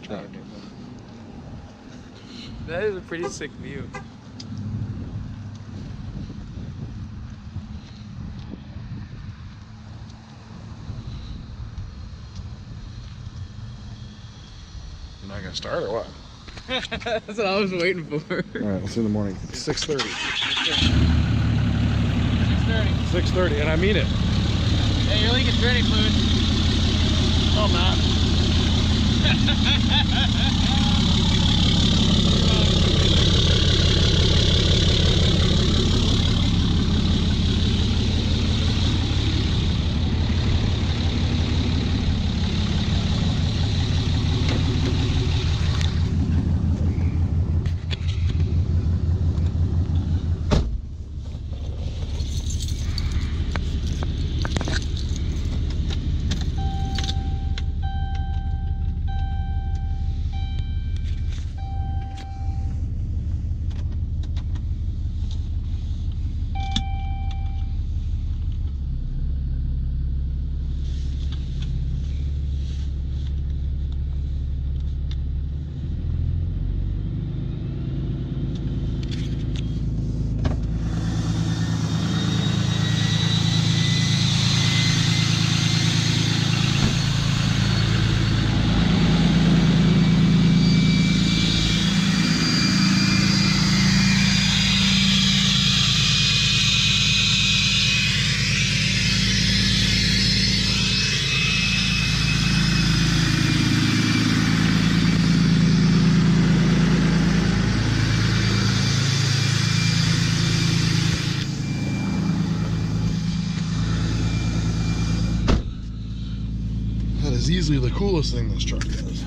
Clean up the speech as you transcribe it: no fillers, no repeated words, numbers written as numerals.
truck. That is a pretty sick view. You're not gonna start or what? That's what I was waiting for. All right, let's see in the morning. 6:30. 6:30. 6:30, and I mean it. Hey, you're leaking dirty fluid. Oh, I'm not. That is easily the coolest thing this truck does.